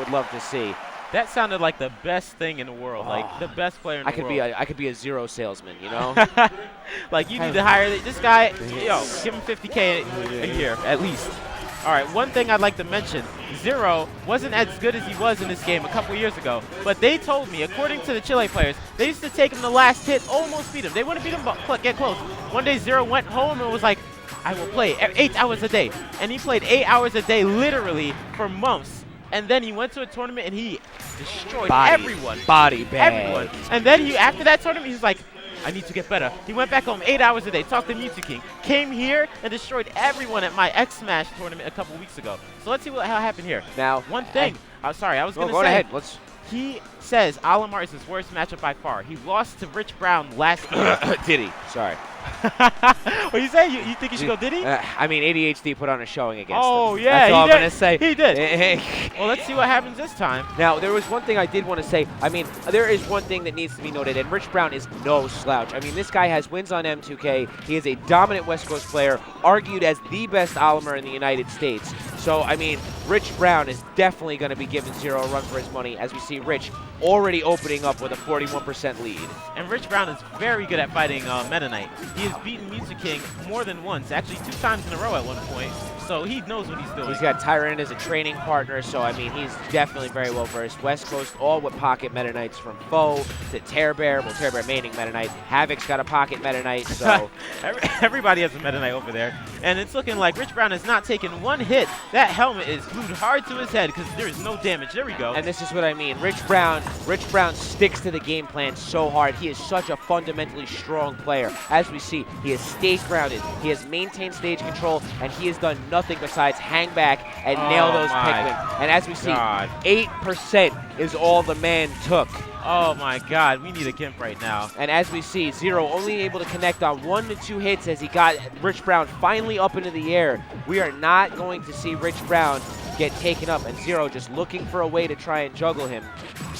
would love to see. That sounded like the best thing in the world, like the best player in the world. I could be a ZeRo salesman, you know? Like, you need to hire this guy. Yo, give him $50K a year at least. All right, one thing I'd like to mention, ZeRo wasn't as good as he was in this game a couple years ago, but they told me, according to the Chile players, they used to take him the last hit, almost beat him. They wouldn't beat him, but get close. One day ZeRo went home and was like, I will play 8 hours a day. And he played 8 hours a day literally for months. And then he went to a tournament and he destroyed everyone. Body bag. Everyone. And then after that tournament, he was like, I need to get better. He went back home 8 hours a day, talked to Mewtwo King, came here and destroyed everyone at my X Smash tournament a couple weeks ago. So let's see how happened here. Now, one thing. Sorry, I was going to say. Go ahead. He says Olimar is his worst matchup by far. He lost to Rich Brown last game. Did he? Sorry. What do you say? You think you should go Diddy? I mean, ADHD put on a showing against him. Yeah. That's all I'm going to say. He did. Well, let's see what happens this time. Now, there was one thing I did want to say. I mean, there is one thing that needs to be noted, and Rich Brown is no slouch. I mean, this guy has wins on M2K. He is a dominant West Coast player, argued as the best Olimar in the United States. So, I mean, Rich Brown is definitely going to be giving ZeRo a run for his money, as we see Rich already opening up with a 41% lead. And Rich Brown is very good at fighting Meta Knight. He has beaten Mewtwo King more than once, actually 2 times in a row at one point. So he knows what he's doing. He's got Tyrant as a training partner, so I mean, he's definitely very well versed. West Coast, all with pocket Meta Knights from Foe to Tear Bear. Well, Tear Bear maining Meta Knight. Havoc's got a pocket Meta Knight, so. Everybody has a Meta Knight over there. And it's looking like Rich Brown has not taken one hit. That helmet is glued hard to his head because there is no damage. There we go. And this is what I mean. Rich Brown sticks to the game plan so hard. He is such a fundamentally strong player. As we see, he has stayed grounded. He has maintained stage control, and he has done nothing besides hang back and nail those Pikmin. And as we see, 8% is all the man took. Oh my God, we need a Gimp right now. And as we see, ZeRo only able to connect on 1 to 2 hits as he got Rich Brown finally up into the air. We are not going to see Rich Brown get taken up, and ZeRo just looking for a way to try and juggle him.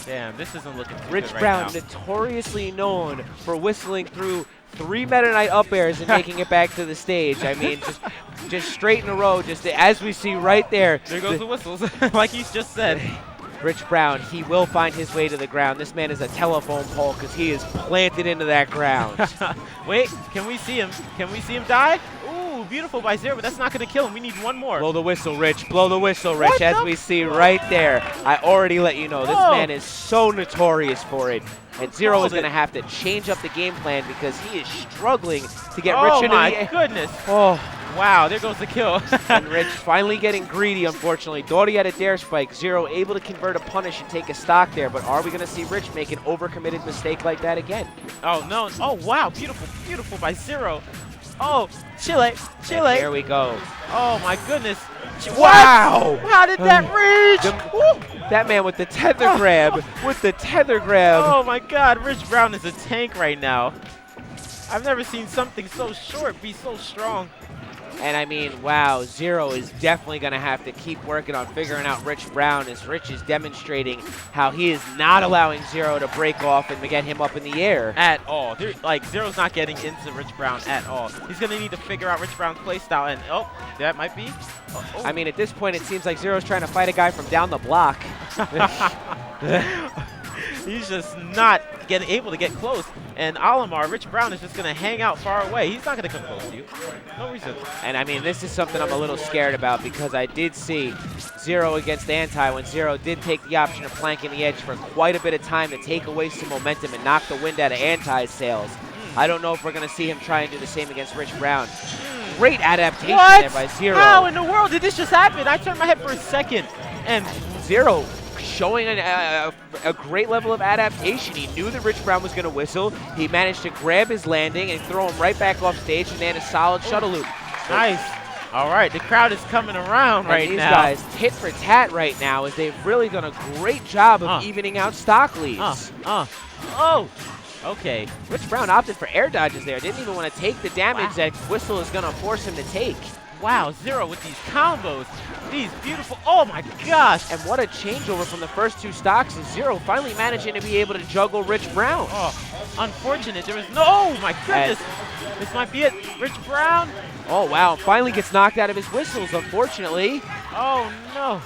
Damn, this isn't looking too Rich good right Brown, now. notoriously known for whistling through 3 Meta Knight up airs and making it back to the stage. I mean, just straight in a row, just as we see right there. There goes the whistles, like he's just said. Rich Brown, he will find his way to the ground. This man is a telephone pole because he is planted into that ground. Wait, can we see him? Can we see him die? Ooh, beautiful by ZeRo, but that's not going to kill him. We need one more. Blow the whistle, Rich. Blow the whistle, Rich, as we see right there. I already let you know. This man is so notorious for it. And ZeRo is going to have to change up the game plan because he is struggling to get Rich into the Oh, my goodness. Oh. Wow, there goes the kill. And Rich finally getting greedy, unfortunately. Dory had a dare spike. ZeRo able to convert a punish and take a stock there. But are we going to see Rich make an overcommitted mistake like that again? Oh, no. Oh, wow. Beautiful, beautiful by ZeRo. Oh, Chile. And there we go. Oh, my goodness. Wow. How did that reach? That man with the tether grab. With the tether grab. Oh, my God. Rich Brown is a tank right now. I've never seen something so short be so strong. And I mean, wow, ZeRo is definitely going to have to keep working on figuring out Rich Brown, as Rich is demonstrating how he is not allowing ZeRo to break off and get him up in the air. At all. Like, ZeRo's not getting into Rich Brown at all. He's going to need to figure out Rich Brown's playstyle, and oh, that might be. Oh. I mean, at this point, it seems like ZeRo's trying to fight a guy from down the block. He's just not able to get close. And Olimar, Rich Brown is just going to hang out far away. He's not going to come close to you. No reason. And I mean, this is something I'm a little scared about because I did see ZeRo against Anti when ZeRo did take the option of planking the edge for quite a bit of time to take away some momentum and knock the wind out of Anti's sails. I don't know if we're going to see him try and do the same against Rich Brown. Great adaptation there by ZeRo. How in the world did this just happen? I turned my head for a second. And ZeRo showing a great level of adaptation. He knew that Rich Brown was going to whistle. He managed to grab his landing and throw him right back off stage and then a solid shuttle loop. Nice. All right, the crowd is coming around right now. These guys tit for tat right now as they've really done a great job of evening out stock leads. Oh, okay. Rich Brown opted for air dodges there. Didn't even want to take the damage that Whistle is going to force him to take. Wow, ZeRo with these combos. These beautiful, oh my gosh. And what a changeover from the first 2 stocks is ZeRo finally managing to be able to juggle Rich Brown. Oh, unfortunate. There was no, oh my goodness. This might be it. Rich Brown. Oh, wow. Finally gets knocked out of his whistles, unfortunately. Oh, no.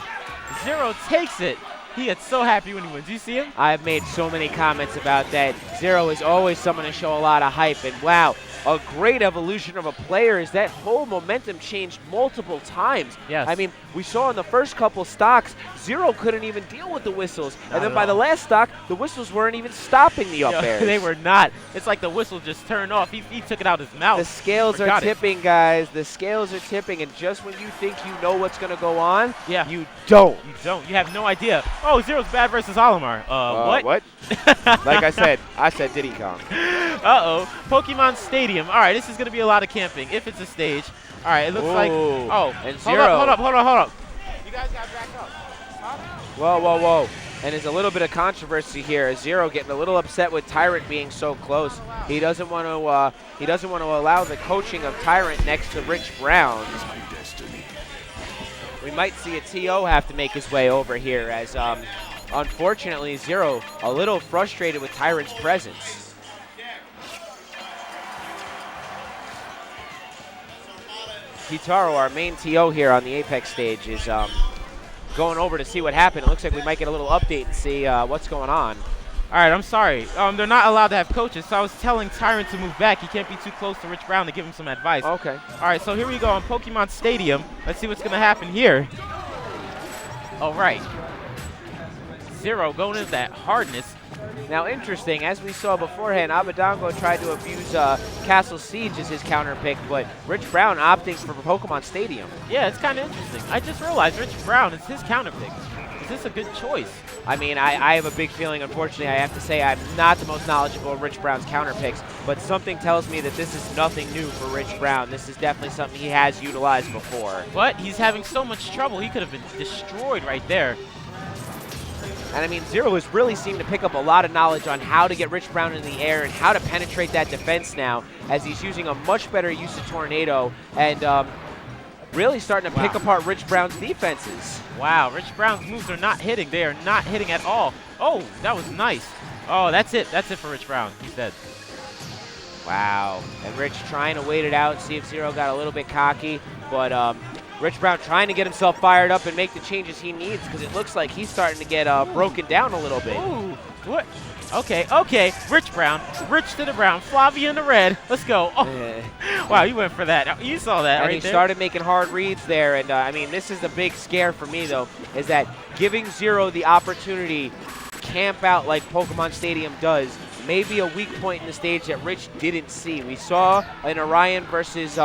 ZeRo takes it. He gets so happy when he wins. You see him? I've made so many comments about that. ZeRo is always someone to show a lot of hype, and wow, a great evolution of a player is that whole momentum changed multiple times. Yes. I mean, we saw in the first couple stocks, ZeRo couldn't even deal with the whistles. Not And then at by the all. last stock, the whistles weren't even stopping the up airs. They were not. It's like the whistle just turned off. He took it out his mouth. The scales are Forgot it. tipping, guys. The scales are tipping, and just when you think you know what's going to go on, Yeah. you don't. You don't. You have no idea. Oh, ZeRo's bad versus Olimar. What? What? Like I said Diddy Kong. Uh-oh. Pokemon Stadium. All right, this is going to be a lot of camping, if it's a stage. All right, it looks like... Ooh. Oh, And hold ZeRo. up. You guys got to back up. Huh? Whoa. And there's a little bit of controversy here. ZeRo getting a little upset with Tyrant being so close. He doesn't want to allow the coaching of Tyrant next to Rich Brown. We might see a TO have to make his way over here as unfortunately ZeRo a little frustrated with Tyrant's presence. Kitaro, our main TO here on the Apex stage, is going over to see what happened. It looks like we might get a little update and see what's going on. All right, I'm sorry. They're not allowed to have coaches, so I was telling Tyrant to move back. He can't be too close to Rich Brown to give him some advice. Okay. All right, so here we go on Pokemon Stadium. Let's see what's going to happen here. All right. ZeRo going into that hardness. Now, interesting, as we saw beforehand, Abadango tried to abuse Castle Siege as his counter pick, but Rich Brown opting for Pokemon Stadium. Yeah, it's kind of interesting. I just realized Rich Brown is his counter pick. Is this a good choice? I mean, I have a big feeling, unfortunately, I have to say I'm not the most knowledgeable of Rich Brown's counter picks, but something tells me that this is nothing new for Rich Brown. This is definitely something he has utilized before. But he's having so much trouble, he could have been destroyed right there. And I mean, ZeRo has really seemed to pick up a lot of knowledge on how to get Rich Brown in the air and how to penetrate that defense now, as he's using a much better use of Tornado and really starting to pick apart Rich Brown's defenses. Wow, Rich Brown's moves are not hitting. They are not hitting at all. Oh, that was nice. Oh, that's it. That's it for Rich Brown. He's dead. Wow. And Rich trying to wait it out, see if ZeRo got a little bit cocky, but Rich Brown trying to get himself fired up and make the changes he needs, because it looks like he's starting to get broken down a little bit. Ooh, what? Okay. Rich Brown. Rich to the brown. Flavia in the red. Let's go. Oh. Wow, you went for that. You saw that and right he there. started making hard reads there, and I mean, this is the big scare for me, though, is that giving ZeRo the opportunity to camp out like Pokemon Stadium does may be a weak point in the stage that Rich didn't see. We saw in Orion versus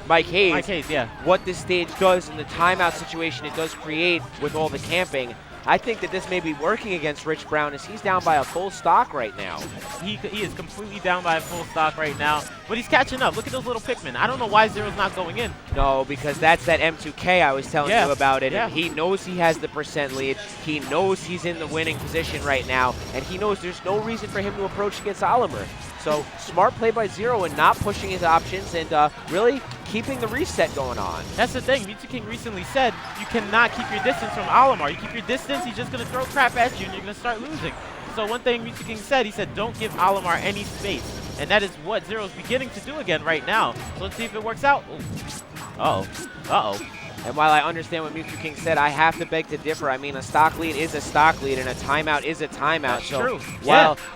Mike Hayes, yeah. what this stage does and the timeout situation it does create with all the camping. I think that this may be working against Rich Brown as he's down by a full stock right now. He is completely down by a full stock right now, but he's catching up. Look at those little Pikmin. I don't know why ZeRo's not going in. No, because that's that M2K I was telling you about it. Yeah. And he knows he has the percent lead. He knows he's in the winning position right now, and he knows there's no reason for him to approach against Oliver. So smart play by ZeRo and not pushing his options and really keeping the reset going on. That's the thing. Mewtwo King recently said you cannot keep your distance from Olimar. You keep your distance, he's just going to throw crap at you and you're going to start losing. So one thing Mewtwo King said, he said don't give Olimar any space. And that is what ZeRo's beginning to do again right now. So let's see if it works out. Uh-oh. And while I understand what Mewtwo King said, I have to beg to differ. I mean, a stock lead is a stock lead and a timeout is a timeout. That's true.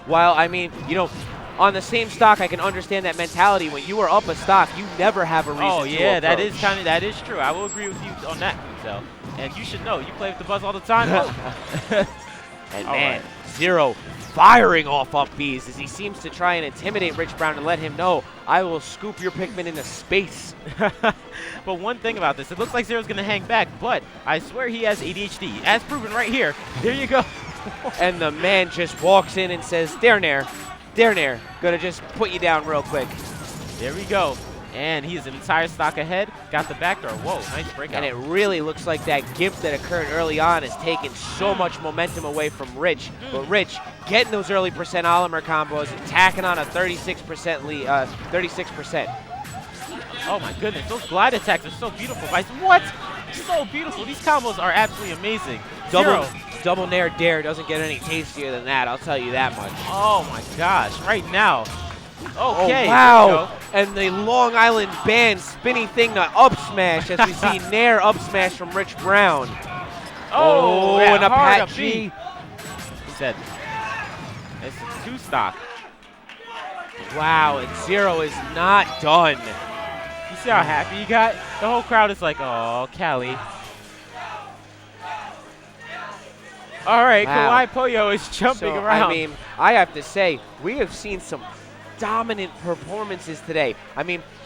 While I mean, you know, on the same stock, I can understand that mentality. When you are up a stock, you never have a reason to approach. that is true. I will agree with you on that, so. And you should know, you play with the buzz all the time. And man, ZeRo firing off up Bs as he seems to try and intimidate Rich Brown and let him know, I will scoop your Pikmin into space. But one thing about this, it looks like ZeRo's going to hang back, but I swear he has ADHD, as proven right here. Here you go. And the man just walks in and says, there, Nair. Gonna just put you down real quick. There we go. And he is an entire stock ahead. Got the back throw. Whoa, nice breakout. And it really looks like that gift that occurred early on has taken so much momentum away from Rich. But Rich getting those early percent Olimar combos and tacking on a 36% lead, 36%. Oh my goodness, those glide attacks are so beautiful. What? So beautiful. These combos are absolutely amazing. Double Nair Dare doesn't get any tastier than that, I'll tell you that much. Oh my gosh, right now. Okay. Oh, wow. And the Long Island Band spinning thing to up smash as we see Nair up smash from Rich Brown. Oh, yeah, and a hard Pat up B. G. He said, it's 2 stock. Wow, and ZeRo is not done. You see how happy he got? The whole crowd is like, oh, Cali. All right, Wow. Kawhi Poyo is jumping around. I mean, I have to say, we have seen some dominant performances today. I mean,